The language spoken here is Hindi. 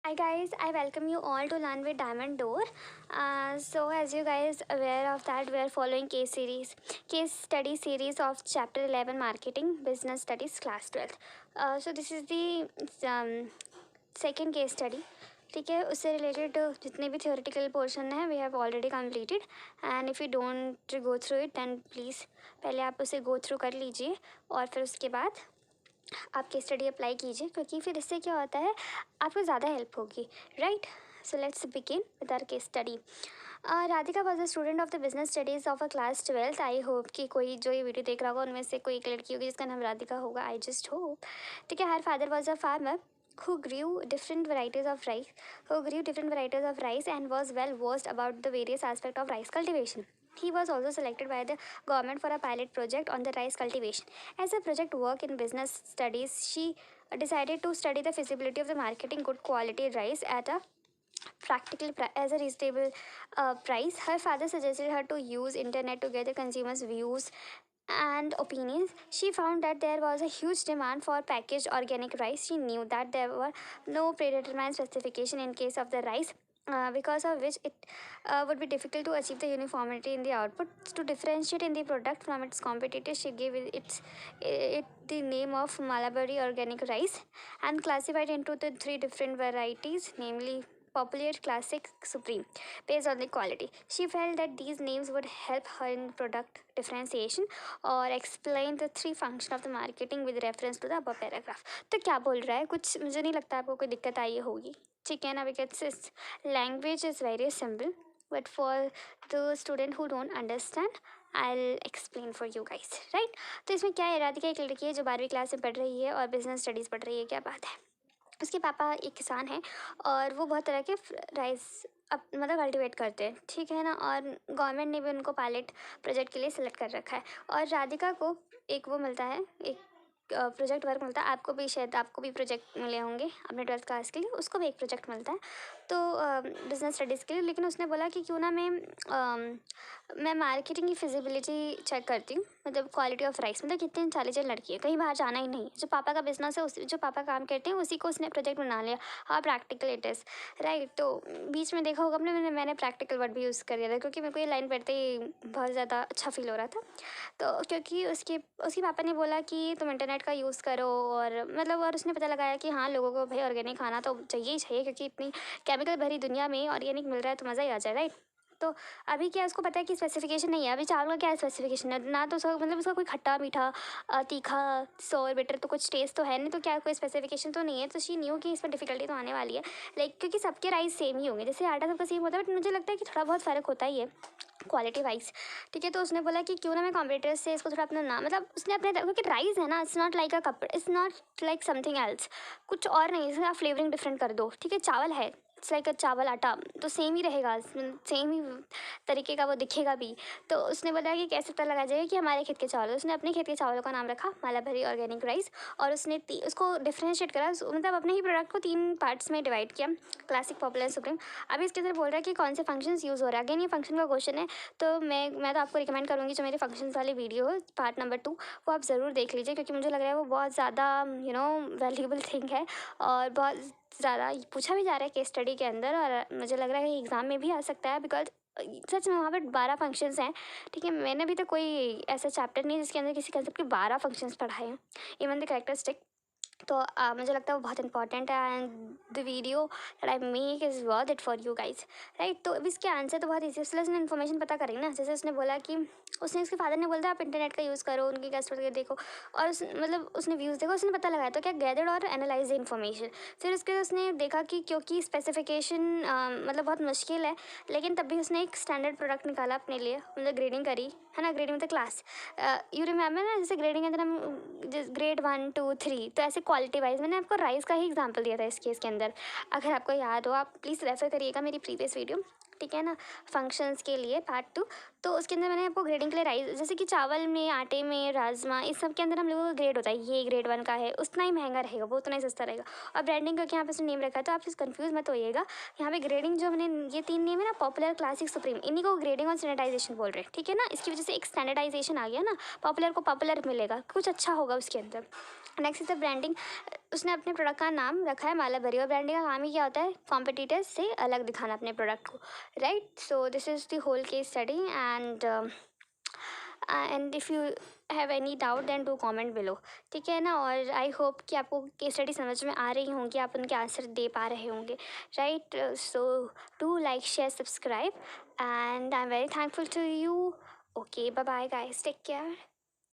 Hi guys, I welcome you all to Learn with Diamond Door. So as you guys aware of that, we are following case study series of Chapter 11 Marketing Business Studies Class 12th. So this is the second case study. ठीक है, उससे रिलेटेड जितने भी थियोरेटिकल पोर्शन है we have already completed and if you don't go through it then please पहले आप उसे गो थ्रू कर लीजिए और फिर उसके बाद आप केस स्टडी अप्लाई कीजिए, क्योंकि फिर इससे क्या होता है आपको ज़्यादा हेल्प होगी, right? So let's begin with our case study. Radhika was a student of the business studies of a class 12th. I hope कि कोई जो ये वीडियो देख रहा होगा उनमें से कोई एक लड़की होगी जिसका नाम राधिका होगा. I just hope. ठीक है. Her father was a farmer who grew different varieties of rice and was well versed about the various aspects of rice cultivation. He was also selected by the government for a pilot project on the rice cultivation. As a project work in business studies, she decided to study the feasibility of the marketing good quality rice at a as a reasonable price. Her father suggested her to use internet to gather consumers' views and opinions. She found that there was a huge demand for packaged organic rice. She knew that there were no predetermined specification in case of the rice, because of which it would be difficult to achieve the uniformity in the output. To differentiate in the product from its competitors, she gave it the name of Malabari organic rice and classified into the three different varieties, namely Popular, Classic, Supreme, based on the quality. She felt that these names would help her in product differentiation or explain the three functions of the marketing with reference to the above paragraph. तो क्या बोल रहा है, कुछ मुझे नहीं लगता आपको कोई दिक्कत आई होगी. ठीक है ना, because this language is very simple, but for the student who don't understand, I'll explain for you guys, right? तो इसमें क्या है, राधिका एक लड़की है जो 12वीं क्लास में पढ़ रही है और बिजनेस स्टडीज़ पढ़ रही है. क्या बात है. उसके पापा एक किसान हैं और वो बहुत तरह के राइस मतलब कल्टिवेट करते हैं, ठीक है ना. और गवर्नमेंट ने भी उनको पायलट प्रोजेक्ट के लिए सेलेक्ट कर रखा है. और राधिका को एक वो मिलता है, एक प्रोजेक्ट वर्क मिलता है. आपको भी शायद आपको भी प्रोजेक्ट मिले होंगे अपने 12th क्लास के लिए. उसको भी एक प्रोजेक्ट मिलता है तो बिजनेस स्टडीज़ के लिए. लेकिन उसने बोला कि क्यों ना मैं मार्केटिंग की फिजिबिलिटी चेक करती हूँ, मतलब क्वालिटी ऑफ राइस, मतलब कितनी इंटेलिजेंट लड़की है, कहीं बाहर जाना ही नहीं. जो पापा का बिजनेस है जो पापा काम करते हैं उसी को उसने प्रोजेक्ट बना लिया. हाँ, प्रैक्टिकल इट इज़, राइट. तो बीच में देखा होगा मैंने प्रैक्टिकल वर्ड भी यूज़ कर दिया था, क्योंकि मेरे को ये लाइन पढ़ते ही बहुत ज़्यादा अच्छा फील हो रहा था. तो क्योंकि उसके पापा ने बोला कि तुम इंटरनेट का यूज़ करो और मतलब और उसने पता लगाया कि हाँ, लोगों को भाई ऑर्गेनिक खाना तो चाहिए ही चाहिए, क्योंकि इतनी केमिकल भरी दुनिया में ऑर्गेनिक मिल रहा है तो मज़ा ही आ जाए, राइट. तो अभी क्या उसको पता है कि स्पेसिफिकेशन नहीं है. अभी चावल का क्या है स्पेसिफिकेशन है ना, तो उसका मतलब उसका कोई खट्टा मीठा तीखा सोर बिटर तो कुछ टेस्ट तो है नहीं, तो क्या कोई स्पेसिफिकेशन तो नहीं है. तो शी न्यू कि इसमें डिफिकल्टी तो आने वाली है, लाइक क्योंकि सबके राइस सेम ही होंगे, जैसे आटा सबका सेम होता है, बट मुझे लगता है कि थोड़ा बहुत फ़र्क होता ही है क्वालिटी वाइज, ठीक है. तो उसने बोला कि क्यों ना मैं कॉम्पिटिटर्स से इसको थोड़ा अपना नाम, मतलब उसने अपने, क्योंकि राइस है ना, इट्स नॉट लाइक अ कपड़ा, it's not like something else, कुछ और नहीं. इसका आप फ्लेवरिंग डिफरेंट कर दो, ठीक है. चावल है, इट्स लाइक चावल आटा तो सेम ही रहेगा, सेम ही तरीके का वो दिखेगा भी. तो उसने बोला कि कैसे पता लगा जाएगा कि हमारे खेत के चावल. उसने अपने खेत के चावलों का नाम रखा मालाभरी ऑर्गेनिक राइस, और उसने उसको डिफ्रेंशिएट करा, मतलब अपने ही प्रोडक्ट को 3 पार्ट्स में डिवाइड किया, क्लासिक, पॉपुलर, सुप्रीम. अभी इसके अंदर बोल रहा है कि कौन से फंक्शंस यूज़ हो रहा है. अगेन ये फंक्शन का क्वेश्चन है, तो मैं तो आपको रिकमेंड करूँगी जो मेरे फंक्शंस वाली वीडियो है पार्ट नंबर 2, वो आप ज़रूर देख लीजिए, क्योंकि मुझे लग रहा है वो बहुत ज़्यादा वैल्यूबल थिंग है और बहुत ज़्यादा पूछा भी जा रहा है केस स्टडी के अंदर, और मुझे लग रहा है कि एग्ज़ाम में भी आ सकता है, बिकॉज सच में वहाँ पर 12 फंक्शंस हैं, ठीक है. मैंने भी तो कोई ऐसा चैप्टर नहीं जिसके अंदर किसी कंसेप्ट के 12 फंक्शंस पढ़ाए हैं, इवन द कैरेक्टरिस्टिक. तो मुझे लगता है वो बहुत इंपॉर्टेंट है and the video that I make is worth it for you guys, right. तो अभी इसके आंसर तो बहुत ईजी है, इसलिए उसने इन्फॉर्मेशन पता करी ना. जैसे उसने बोला कि उसने उसके फादर ने बोला था आप इंटरनेट का यूज़ करो, उनकी कस्टमर के देखो, और मतलब उसने व्यूज़ देखो, उसने पता लगाया तो क्या गैदर्ड और एनालाइज द इन्फॉर्मेशन. फिर उसके बाद उसने देखा कि क्योंकि स्पेसिफिकेशन मतलब बहुत मुश्किल है, लेकिन तब भी उसने एक स्टैंडर्ड प्रोडक्ट निकाला अपने लिए, मतलब ग्रेडिंग करी है ना, grading with the class. You remember ना, जैसे ग्रेडिंग के अंदर हम ग्रेड 1 2 3, तो ऐसे क्वालिटी वाइज मैंने आपको राइस का ही एग्जांपल दिया था इस केस के अंदर. अगर आपको याद हो आप प्लीज़ रेफर करिएगा मेरी प्रीवियस वीडियो, ठीक है ना, फंक्शंस के लिए पार्ट 2. तो उसके अंदर मैंने आपको ग्रेडिंग के लिए राइस, जैसे कि चावल में, आटे में, राजमा, इस सब के अंदर हम लोगों को ग्रेड होता है, ये ग्रेड 1 का है, उतना ही महंगा रहेगा, वो उतना ही सस्ता रहेगा. और ब्रांडिंग करके यहाँ पे उसने नेम रखा है, तो आप प्लीज़ कंफ्यूज मत होइएगा. यहाँ पे ग्रेडिंग जो हमने ये 3 नेम है ना, पॉपुलर, क्लासिक, सुप्रीम, इन्हीं को ग्रेडिंग और स्टैंडर्डाइजेशन बोल रहे हैं, ठीक है ना. इसकी वजह से एक स्टैंडर्डाइजेशन आ गया ना, पॉपुलर को पॉपुलर मिलेगा, कुछ अच्छा होगा उसके अंदर, नेक्स्ट इज द ब्रांडिंग। उसने अपने प्रोडक्ट का नाम रखा है माला बरी, और ब्रांडिंग का काम ही क्या होता है, कॉम्पिटिटर्स से अलग दिखाना अपने प्रोडक्ट को, right. So this is the whole case study, and if you have any doubt then do comment below, ठीक है ना। और आई होप कि आपको केस स्टडी समझ में आ रही होंगी, आप उनके आंसर दे पा रहे होंगे, right. So do like share subscribe and I am very thankful to you. Okay, bye bye guys, take care.